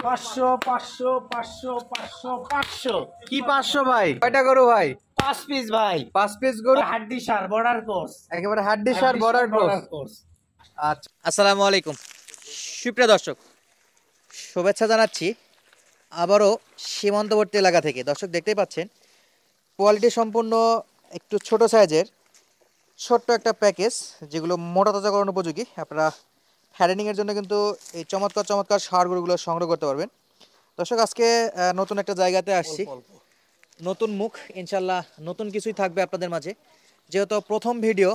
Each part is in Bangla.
500 500 500 500 500 কি 500 ভাই? কয়টা গরু ভাই? 5 পিস ভাই। 5 পিস গরু, হাড্ডি সার বর্ডার কোর্স, একেবারে হাড্ডি সার বর্ডার কোর্স। আচ্ছা, আসসালামু আলাইকুম সুপ্রিয় দর্শক, শুভেচ্ছা জানাচ্ছি আবারও সীমান্তবর্তী এলাকা থেকে। দর্শক দেখতেই পাচ্ছেন কোয়ালিটি সম্পূর্ণ একটু ছোট সাইজের ছোট্ট একটা প্যাকেজ, যেগুলো মোটা তাজাকরণ উপযোগী। আপনারা ফ্যারেনিংয়ের জন্য কিন্তু এই চমৎকার চমৎকার সার গরুগুলো সংগ্রহ করতে পারবেন। দর্শক আজকে নতুন একটা জায়গাতে আসছি, নতুন মুখ, ইনশাল্লাহ নতুন কিছুই থাকবে আপনাদের মাঝে। যেহেতু প্রথম ভিডিও,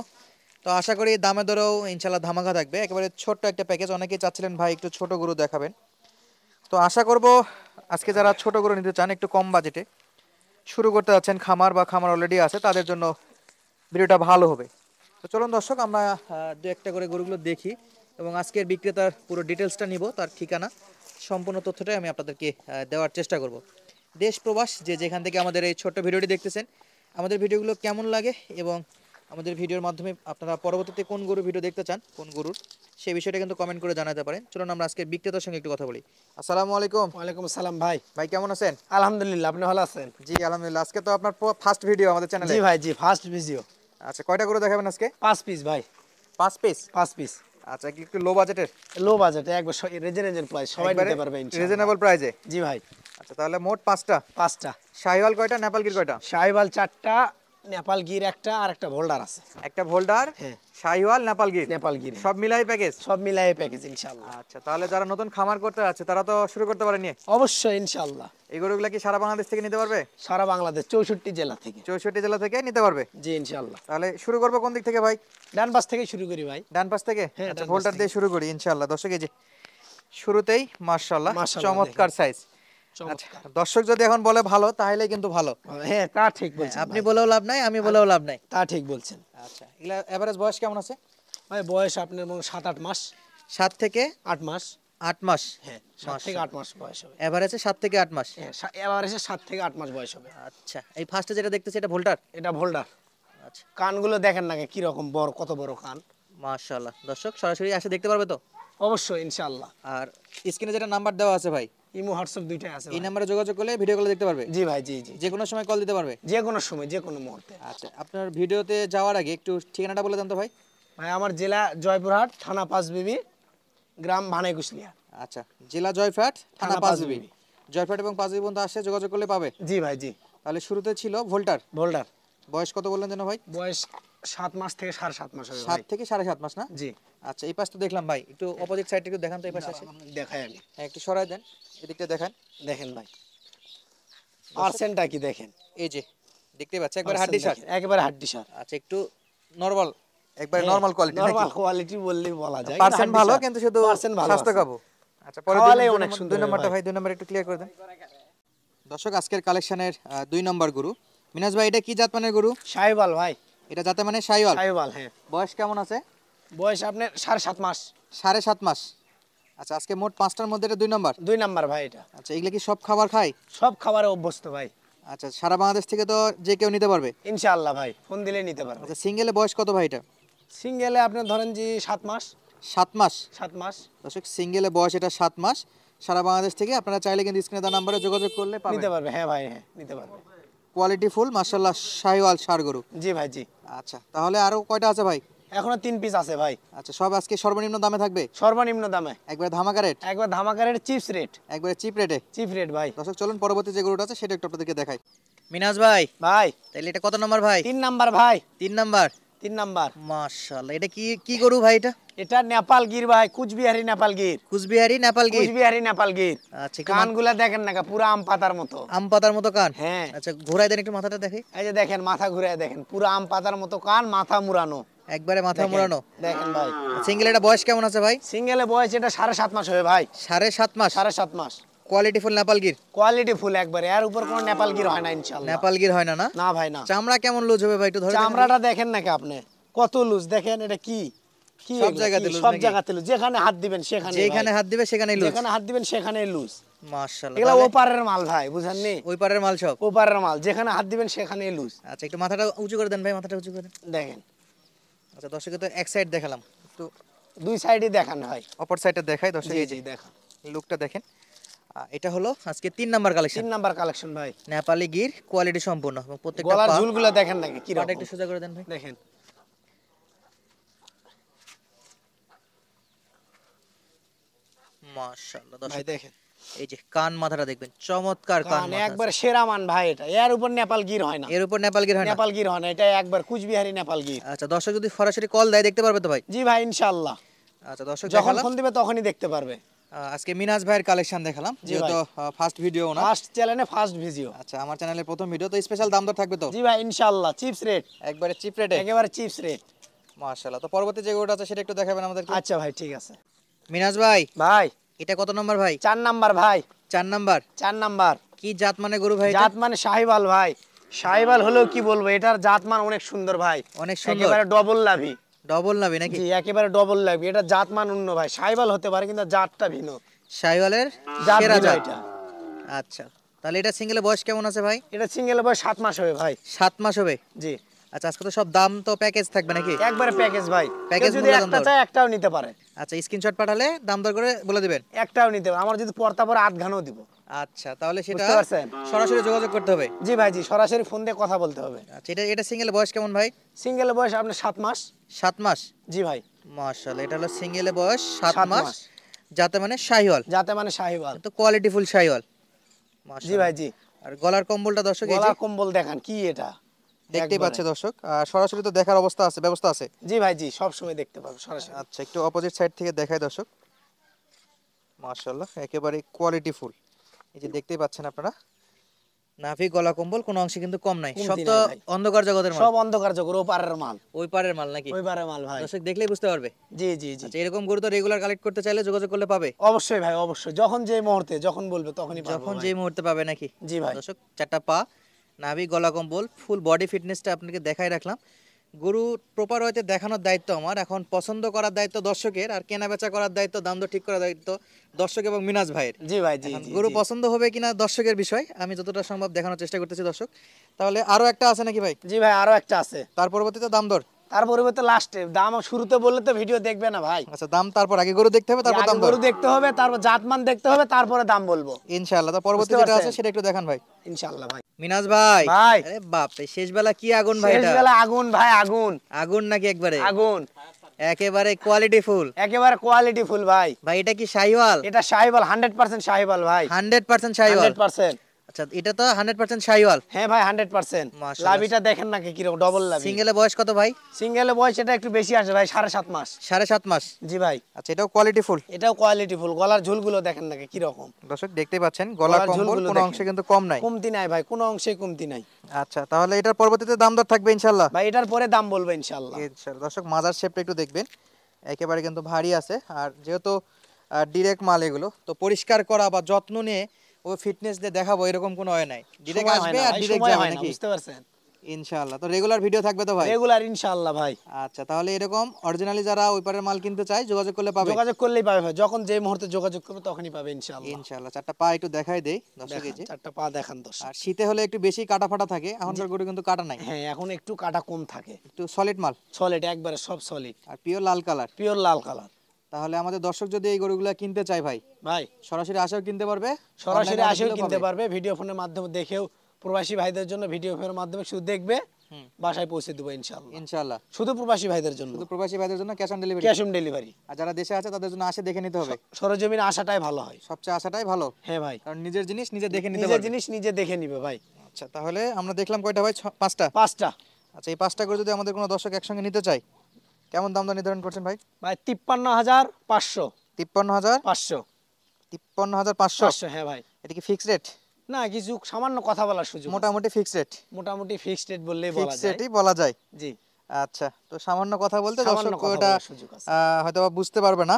তো আশা করি দামে দরেও ইনশাল্লাহ ধামাকা থাকবে। একেবারে ছোট্ট একটা প্যাকেজ, অনেকেই চাচ্ছিলেন ভাই একটু ছোট গরু দেখাবেন, তো আশা করব আজকে যারা ছোট গরু নিতে চান একটু কম বাজেটে শুরু করতে যাচ্ছেন, খামার বা খামার অলরেডি আছে, তাদের জন্য ভিডিওটা ভালো হবে। তো চলুন দর্শক, আমরা দু একটা করে গরুগুলো দেখি এবং আজকের বিক্রেতার পুরো ডিটেলসটা নিব, তার ঠিকানা সম্পূর্ণ তথ্যটাই আমি আপনাদেরকে দেওয়ার চেষ্টা করব। দেশ প্রবাস যে যেখান থেকে আমাদের এই ছোট্ট ভিডিওটি দেখতেছেন, আমাদের ভিডিওগুলো কেমন লাগে এবং আমাদের ভিডিওর মাধ্যমে আপনারা পরবর্তীতে কোন গরু ভিডিও দেখতে চান, কোন গরুর, সেই বিষয়টা কিন্তু কমেন্ট করে জানাতে পারেন। চলুন আমরা আজকে বিক্রেতার সঙ্গে একটু কথা বলি। আসসালামু আলাইকুম। ওয়ালাইকুম আসসালাম ভাই। ভাই কেমন আছেন? আলহামদুলিল্লাহ, আপনি ভালো আছেন? জি আলহামদুলিল্লাহ। আজকে তো আপনার ফার্স্ট ভিডিও আমাদের চ্যানেলে। জি ভাই, জি ফার্স্ট ভিডিও। আচ্ছা, কয়টা গরু দেখাবেন আজকে? 5 পিস ভাই। 5 পিস? 5 পিস। আচ্ছা, একটু লো বাজেটের? লো বাজেটে একবার রিজনেবল প্রাইস, সবাই নিতে পারবে ইনশাআল্লাহ। রিজনেবল প্রাইসে? জি ভাই। আচ্ছা, তাহলে মোট 5টা। 5টা। শাহিওয়াল কয়টা, নেপাল গির কয়টা? শাহিওয়াল 4টা, নেপাল গির একটা, আর একটা ভোল্ডার আছে। একটা ভোল্ডার, হ্যাঁ, শাহিওয়াল, নেপাল গির, নেপাল গির সব মিলাই প্যাকেজ? সব মিলাই প্যাকেজ ইনশাআল্লাহ। আচ্ছা, তাহলে যারা নতুন খামার করতে যাচ্ছে তারা তো শুরু করতে পারে নিয়ে? অবশ্যই ইনশাআল্লাহ। এই গরুগুলা কি সারা বাংলাদেশ থেকে নিতে পারবে? সারা বাংলাদেশ 64 জেলা থেকে। 64 জেলা থেকে নিতে পারবে? জি ইনশাআল্লাহ। তাহলে শুরু করবো কোন দিক থেকে ভাই? ডান পাশ থেকে শুরু করি ভাই। ডান পাশ থেকে? হ্যাঁ, আচ্ছা, ডান পাশ ভোল্ডার থেকে। দিয়ে শুরু করি ইনশাআল্লাহ। দর্শক এই যে শুরুতেই মাশাআল্লাহ মাশাআল্লাহ, চমৎকার সাইজ। আচ্ছা, চমৎকার। দর্শক যদি এখন বলে ভালো, তাহলে কিন্তু ভালো। হ্যাঁ, তা ঠিক বলছেন আপনি ভাই। বলেও লাভ নাই, আমি বলেও লাভ নাই। তা ঠিক বলছেন আচ্ছা, এগুলা এভারেজ বয়স কেমন আছে ভাই। বয়স আপনার 7-8 মাস। 7 থেকে 8 মাস। 8 মাস? হ্যাঁ, 7 থেকে 8 মাস বয়স হবে। এভারেজে 7 থেকে 8 মাস। হ্যাঁ, এবার এসে 7 থেকে 8 মাস বয়স হবে। আচ্ছা, এই ফার্স্টে যেটা দেখতেছি এটা ভোল্টার? এটা ভোল্ডার। আচ্ছা, কানগুলো দেখেন না কি রকম বড়, কত বড় কান। মাশাআল্লাহ। দর্শক সরাসরি এসে দেখতে পারবে তো? অবশ্যই ইনশাআল্লাহ। আর স্ক্রিনে যেটা নাম্বার দেওয়া আছে ভাই, ইমো হোয়াটসঅ্যাপ দুইটাই আছে এই ভাই। নাম্বারে যোগাযোগ করলে ভিডিওগুলো দেখতে পারবে? জি ভাই, জি জি। যে কোনো সময় কল দিতে পারবে? যে কোনো সময়, যে কোনো মুহূর্তে। আচ্ছা, আপনার ভিডিওতে যাওয়ার আগে একটু ঠিকানাটা বলে দেন তো ভাই। ভাই আমার জেলা জয়পুরহাট, থানা পাঁচবিবি, গ্রাম ভানাইকুশলিয়া। আচ্ছা, জেলা জয়ফাট, থানা থানা পাঁচবিবি। পাঁচবিবি। জয়ফাট এবং পাঁচবিবি পর্যন্ত আসে যোগাযোগ করলে পাবে। জি ভাই, জি। তাহলে শুরুতে ছিল ভোল্টার। ভোল্ডার। বয়স কত বললেন যেন ভাই? বয়স 7 মাস থেকে 7.5 মাস হবে 7 ভাই। থেকে 7.5 মাস না? জি। আচ্ছা, এই পাশ তো দেখলাম ভাই, একটু অপোজিট সাইডে একটু দেখান তো, এই পাশে আসে। দেখাই আমি। হ্যাঁ, একটু সরাই দেন, এদিকটা দেখান। দেখেন ভাই, পার্সেন্টটা কি দেখেন। এই যে দেখতে পাচ্ছি একবার হাড্ডি সার। একেবারে হাড্ডি সার। আচ্ছা, একটু নরমাল, একবার নরমাল কোয়ালিটি নাকি? নরমাল কোয়ালিটি বললেই বলা যায়। পার্সেন্ট ভালো, কিন্তু শুধু স্বাস্থ্য কাবু। আচ্ছা, পরে খাওয়ালেই অনেক সুন্দর 2 নম্বরটা ভাই। ভাই, 2 নম্বর একটু ক্লিয়ার করে দেন। দর্শক আজকের কালেকশনের 2 নম্বর গরু। মিনাজ ভাই, এটা কি জাত মানের গরু? শাহিওয়াল ভাই। এটা জাতে মানে শাহিওয়াল? শাহিওয়াল, হ্যাঁ। বয়স কেমন আছে? বয়স আপনার 7.5 মাস। 7.5 মাস। আচ্ছা, আজকে মোট 5টার মধ্যে এটা 2 নম্বর? 2 নাম্বার ভাই এটা। আচ্ছা, এগুলা কি সব খাবার খায়? সব খাবারে অভ্যস্ত ভাই। আচ্ছা, সারা বাংলাদেশ থেকে তো যে কেউ নিতে পারবে ইনশাআল্লাহ ভাই, ফোন দিলে নিতে পারবে। আচ্ছা, সিঙ্গেলে বয়স কত ভাই এটা? সিঙ্গেলে আপনি ধরেন যে 7 মাস। 7 মাস? 7 মাস। দর্শক সিঙ্গেলে বয়স এটা 7 মাস। সারা বাংলাদেশ থেকে আপনারা চাইলে কিন্তু স্ক্রিনে দেওয়া নাম্বারে যোগাযোগ করলে পাবেন। নিতে পারবে, হ্যাঁ ভাই, হ্যাঁ নিতে পারবে। কোয়ালিটি ফুল মাশাআল্লাহ শাহিওয়াল ষাঁড় গরু। জি ভাই, জি। আচ্ছা, তাহলে আরো কয়টা আছে ভাই? এখনো 3 পিস আছে ভাই। আচ্ছা, সব আজকে সর্বনিম্ন দামে থাকবে? সর্বনিম্ন দামে, একবারে ধামাকা রেট, একবার ধামাকা রেট, চিপস রেট, একবারে চিপ রেটে। চিপ রেট ভাই। দর্শক চলুন পরবর্তী যে গরুটা আছে সেটা একটু আপনাদেরকে দেখাই। মিনাজ ভাই, ভাই তাহলে এটা কত নম্বর ভাই? 3 নাম্বার ভাই। 3 নাম্বার? 3 নাম্বার। মাশাআল্লাহ, এটা কি কি গরু ভাই এটা? এটা নেপাল গির ভাই, কুচবিহারি নেপাল গির। কুচবিহারি নেপাল গির? কুচবিহারি নেপাল গির। আচ্ছা, কানগুলা দেখেন না, পুরো আম পাতার মতো। আম পাতার মতো কান? হ্যাঁ। আচ্ছা, ঘোরাই দেন একটু মাথাটা দেখি। এই যে দেখেন, মাথা ঘুরায় দেখেন, পুরো আম পাতার মতো কান, মাথা মুড়ানো, একবারে মাথা দেখেন, মুড়ানো। দেখেন ভাই। সিঙ্গেল এটা বয়স কেমন আছে ভাই? সিঙ্গেলে বয়স এটা 7.5 মাস হবে ভাই। 7.5 মাস? 7.5 মাস। কোয়ালিটি ফুল নেপাল গির? কোয়ালিটি ফুল একবারে, এর উপর কোনো নেপাল গির হয় না ইনশাআল্লাহ। নেপাল গির হয় না? না না ভাই, না। চামড়া কেমন লুজ হবে ভাই, একটু ধরে দেখান। চামড়াটা দেখেন নাকি আপনি, কত লুজ দেখেন। এটা কি কি সব এগুলো? জায়গাতে কি? লুজ সব নাকি? জায়গাতে লুজ, যেখানে হাত দিবেন সেখানে, যেখানে হাত দিবে সেখানেই লুজ? যেখানে হাত দিবেন সেখানেই লুজ। মাশাআল্লাহ, এগুলা তাহলে ওপারের মাল ভাই, বুঝেননি? ওই পারের মাল সব? ওপারের মাল, যেখানে হাত দিবেন সেখানেই লুজ। আচ্ছা, একটু মাথাটা উঁচু করে দেন ভাই, মাথাটা উঁচু করে দেন। দেখেন, আচ্ছা, দর্শককে তো এক সাইড দেখালাম, একটু 2 সাইডে দেখান ভাই। অপর সাইডটা দেখাই দর্শক। জি এই যে জি দেখান। লুকটা দেখেন। এটা হলো আজকে 3 নাম্বার কালেকশন, 3 নাম্বার কালেকশন ভাই। নেপালি গির, কোয়ালিটি সম্পূর্ণ এবং প্রত্যেকটা গলার পা। ঝুলগুলো দেখেন নাকি কি পাটা রকম, একটু সোজা করে দেন ভাই। দেখেন মাশাআল্লাহ ভাই দর্শক, দেখেন এই যে কান মাথাটা দেখবেন, চমৎকার কান কান মাথা একবার আছে। সেরা মান ভাই, এটা এর উপর নেপাল গির হয় না, এর উপর নেপাল গির হয় না। নেপাল গির হয় না, এটা একবার কুচবিহারি নেপাল গির। আচ্ছা, দর্শক যদি সরাসরি কল দেয় দেখতে পারবে তো ভাই? জি ভাই ইনশাআল্লাহ, আচ্ছা দর্শক, যখন দেখালাম ফোন দিবে তখনই দেখতে পারবে। আজকে মিনাজ ভাইয়ের কালেকশন দেখালাম, জি ভাই। যেহেতু ফার্স্ট ভিডিও না। ফার্স্ট চ্যানেলে ফার্স্ট ভিডিও। আচ্ছা, আমার চ্যানেলের প্রথম ভিডিও, তো স্পেশাল দাম দর থাকবে তো? জি ভাই ইনশাআল্লাহ, চিপস রেট, একবারে চিপ রেটে। একেবারে চিপস রেট। মাশাআল্লাহ, তো পরবর্তী যে গরুটা আছে সেটা একটু দেখাবেন আমাদেরকে। আচ্ছা ভাই ঠিক আছে। মিনাজ ভাই, ভাই এটা কত নম্বর ভাই? 4 নাম্বার ভাই, 4 নাম্বার। 4 নাম্বার। কি জাত মানে গরু ভাই এটা? জাত মানে শাহিওয়াল ভাই, শাহিওয়াল হলেও কি বলবো, এটার জাত মান অনেক সুন্দর ভাই, অনেক সুন্দর। একেবারে ডবল লাভি। ডবল নাবি নাকি? জি একেবারে ডবল লাভি, এটা জাত মান অন্য ভাই, শাহিওয়াল হতে পারে কিন্তু জাতটা ভিন্ন, শাহিওয়ালের জাত সেরা ভিন্ন জাত। এটা। আচ্ছা, তাহলে এটা সিঙ্গেলে বয়স কেমন আছে ভাই? এটা সিঙ্গেল বয়স 7 মাস হবে ভাই। 7 মাস হবে। জি আচ্ছা, আজকে তো সব দাম তো প্যাকেজ থাকবে নাকি? একবারে প্যাকেজ ভাই, প্যাকেজ কেউ যদি মূল্য দাম একটা দর। চায় একটাও নিতে পারে, আচ্ছা, স্ক্রিনশট পাঠালে দাম দর করে বলে দিবেন। একটাও নিতে পারে, আমার যদি পড়তা পরে 8 ঘানও দিব। আচ্ছা, তাহলে সেটা বুঝতে পারছেন? সরাসরি যোগাযোগ করতে হবে। জি ভাই জি, সরাসরি ফোন দিয়ে কথা বলতে হবে। আচ্ছা, এটা সিঙ্গেলে বয়স কেমন ভাই? সিঙ্গেল বয়স আপনার 7 মাস। 7 মাস। জি ভাই মাশাআল্লাহ, এটা হলো সিঙ্গেলে বয়স 7 7 মাস, মাস, যাতে মানে শাহিওয়াল, যাতে মানে শাহিওয়াল। তো কোয়ালিটি ফুল শাহিওয়াল। জি মাশাআল্লাহ। ভাই জি। আর গলার কম্বলটা দর্শক এই যে গলার কম্বল দেখান কি এটা, দেখতেই একবারে। পাচ্ছে দর্শক, আর সরাসরি তো দেখার অবস্থা আছে, ব্যবস্থা আছে। জি ভাই জি, সব সময় দেখতে পাবো সরাসরি। আচ্ছা, একটু অপোজিট সাইড থেকে দেখাই দর্শক। মাশাআল্লাহ, একেবারে কোয়ালিটি ফুল। এই যে দেখতেই পাচ্ছেন আপনারা, নাভি গলা কম্বল কোনো অংশে কিন্তু কম নাই, কমতি সব নাই তো ভাই। অন্ধকার জগতের মাল। সব অন্ধকার জগৎ, ও পারের মাল, ওই পারের মাল নাকি? ওই পারের মাল ভাই। দর্শক দেখলেই বুঝতে পারবে। জি জি জি। আচ্ছা, এরকম গরু তো রেগুলার কালেক্ট করতে চাইলে যোগাযোগ করলে পাবে? অবশ্যই ভাই অবশ্যই, যখন যে মুহূর্তে যখন বলবে তখনই পাবো যখন ভাই। যেই মুহূর্তে পাবে নাকি? জি ভাই। দর্শক, 4টা পা, নাভি গলা কম্বল, ফুল বডি ফিটনেসটা আপনাকে দেখাই রাখলাম। গরু প্রপার ওয়েতে দেখানোর দায়িত্ব আমার, এখন পছন্দ করার দায়িত্ব দর্শকের, আর কেনা বেচা করার দায়িত্ব, দাম দর ঠিক করার দায়িত্ব দর্শক এবং মিনাজ ভাইয়ের। জি ভাই জি এখন জি গরু জি। পছন্দ হবে কিনা দর্শকের বিষয়, আমি যতটা সম্ভব দেখানোর চেষ্টা করতেছি দর্শক। তাহলে আরো একটা আছে নাকি ভাই? জি ভাই আরো একটা আছে, তার পরবর্তীতে দাম দর। তার পরিবর্তে লাস্টে দাম শুরুতে বললে তো ভিডিও দেখবে না ভাই। আচ্ছা, দাম তারপর, আগে গরু দেখতে হবে তারপর আগে দাম দর। গরু দেখতে হবে, তারপর জাতমান দেখতে হবে, তারপরে দাম বলবো ইনশাআল্লাহ, তো পরবর্তী বুঝতে যেটা আছে পারছেন? সেটা একটু দেখান ভাই। ইনশাআল্লাহ ভাই। মিনাজ ভাই, ভাই। আরে বাপ রে, শেষ বেলা কি আগুন ভাই শেষ এটা? বেলা আগুন ভাই, আগুন আগুন নাকি একবারে? আগুন, একেবারে কোয়ালিটি ফুল। একেবারে কোয়ালিটি ফুল ভাই। ভাই এটা কি শাহিওয়াল? এটা শাহিওয়াল, 100% শাহিওয়াল ভাই, 100% শাহিওয়াল। 100%। আচ্ছা, এটা তো 100% শাহিওয়াল। হ্যাঁ ভাই 100%। মাশাআল্লাহ। লাভিটা দেখেন নাকি কিরকম ডবল লাভি। সিঙ্গেলে বয়স কত ভাই? সিঙ্গেলে বয়স এটা একটু বেশি আসে ভাই, 7.5 মাস। 7.5 মাস। জি ভাই। আচ্ছা, এটাও কোয়ালিটি ফুল। এটাও কোয়ালিটি ফুল, গলার ঝুলগুলো দেখেন নাকি কিরকম। দর্শক দেখতেই পাচ্ছেন, গলা গলার কম্বল ঝুলগুলো কোনো দেখেন। অংশে কিন্তু কম নাই। কমতি নাই ভাই, কোনো অংশে কমতি নাই আচ্ছা, তাহলে এটার পরবর্তীতে দাম দর থাকবে ইনশাআল্লাহ। ভাই, এটার পরে দাম বলবো ইনশাআল্লাহ। ইনশাআল্লাহ। দর্শক, মাজার শেপটা একটু দেখবেন, একেবারে কিন্তু ভারী আছে, আর যেহেতু ডিরেক্ট মাল এগুলো, তো পরিষ্কার করা বা যত্ন নিয়ে ও ফিটনেস দিয়ে দেখাবো এরকম কোনো হয় নাই, ডিরেক্ট সময় হয় আসবে না আর ভাই, ডিরেক্ট সময় যাবে হয় না, নাকি? বুঝতে পারছেন? ইনশাআল্লাহ, তো রেগুলার ভিডিও থাকবে তো ভাই? রেগুলার ইনশাআল্লাহ ভাই। আচ্ছা, তাহলে এরকম অরিজিনালি যারা ওই পারের মাল কিনতে চায় যোগাযোগ করলে পাবে? যোগাযোগ করলেই পাবে ভাই, যখন যে মুহূর্তে যোগাযোগ করবে তখনই পাবে ইনশাআল্লাহ। ইনশাআল্লাহ। 4টা পা একটু দেখাই দেই দর্শক, এই দেখান, যে। 4টা পা দেখান দর্শক। আর শীতে হলে একটু বেশি কাটা ফাটা থাকে, এখনকার গরু কিন্তু কাটা নাই, হ্যাঁ এখন একটু কাটা কম থাকে, একটু সলিড মাল, সলিড একবারে সব সলিড, আর পিওর লাল কালার। পিওর লাল কালার। তাহলে আমাদের দর্শক যদি এই গরুগুলা কিনতে চায় ভাই, ভাই সরাসরি আসেও কিনতে পারবে, সরাসরি অনলাইনে আসেও order কিনতে দিলেও পাবে। পারবে, ভিডিও ফোনের মাধ্যমে দেখেও, প্রবাসী ভাইদের জন্য ভিডিও ফোনের মাধ্যমে শুধু দেখবে, হুম। বাসায় পৌঁছে দেবো ইনশাআল্লাহ। ইনশাআল্লাহ। শুধু প্রবাসী ভাইদের জন্য, শুধু প্রবাসী ভাইদের জন্য cash on delivery, cash on delivery. আর যারা দেশে আছে তাদের জন্য আসে দেখে নিতে হবে। সরজমিনে আসাটাই ভালো হয়। সবচেয়ে আসাটাই ভালো, হ্যাঁ ভাই, কারণ নিজের জিনিস নিজে দেখে নিতে নিজের পারবে। জিনিস নিজে দেখে নিবে ভাই। আচ্ছা, তাহলে আমরা দেখলাম কয়টা ভাই? 5টা। 5টা। আচ্ছা, এই 5টা করে যদি আমাদের কোনো দর্শক একসঙ্গে নিতে চায়, কেমন দাম দর নির্ধারণ করছেন ভাই? ভাই 53,500। 53,000। 500। 53,500। 500 হ্যাঁ ভাই। এটা কি ফিক্সড রেট? না কিছু সামান্য কথা বলার সুযোগ আছে। মোটামুটি ফিক্সড রেট। মোটামুটি ফিক্সড রেট বললেই বলা ফিক্সড যায়। রেটই বলা যায়। জি। আচ্ছা, তো সামান্য কথা বলতে সামান্য দর্শক কথা এটা বলার সুযোগ আছে। হয়তো বা বুঝতে পারবে না,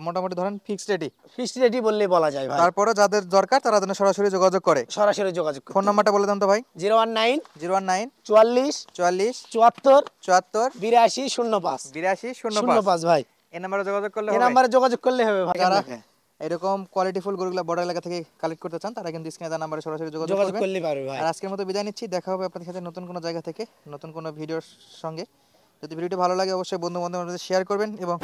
মোটামুটি ধরেন ফিক্সড রেটই। ফিক্সড রেটই বললেই বলা যায় ভাই। তারপরে যাদের দরকার তারা যেন সরাসরি যোগাযোগ করে। সরাসরি যোগাযোগ করতে ফোন নাম্বারটা বলে দেন তো ভাই। 019 019 44 44 74 74 82 05 82 05। 05 ভাই। এই নাম্বারে যোগাযোগ করলে এই হবে। নম্বরে যোগাযোগ করলে হবে ভাই। যারা আপনাকে এরকম কোয়ালিটি ফুল গরুগুলা বর্ডার এলাকা থেকে কালেক্ট করতে চান তারা কিন্তু স্ক্রিনে দেওয়া নাম্বারে সরাসরি যোগাযোগ যোগাযোগ করবেন। করলেই পারবে ভাই। আর আজকের মতো বিদায় নিচ্ছি, দেখা হবে আপনাদের সাথে নতুন কোনো জায়গা থেকে নতুন কোনো ভিডিওর সঙ্গে। যদি ভিডিওটি ভালো লাগে অবশ্যই বন্ধু বান্ধবের মধ্যে শেয়ার করবেন, এবং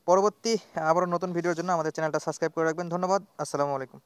পরবর্তী আবারও নতুন ভিডিওর জন্য আমাদের চ্যানেলটা সাবস্ক্রাইব করে রাখবেন। ধন্যবাদ, আসসালামু আলাইকুম।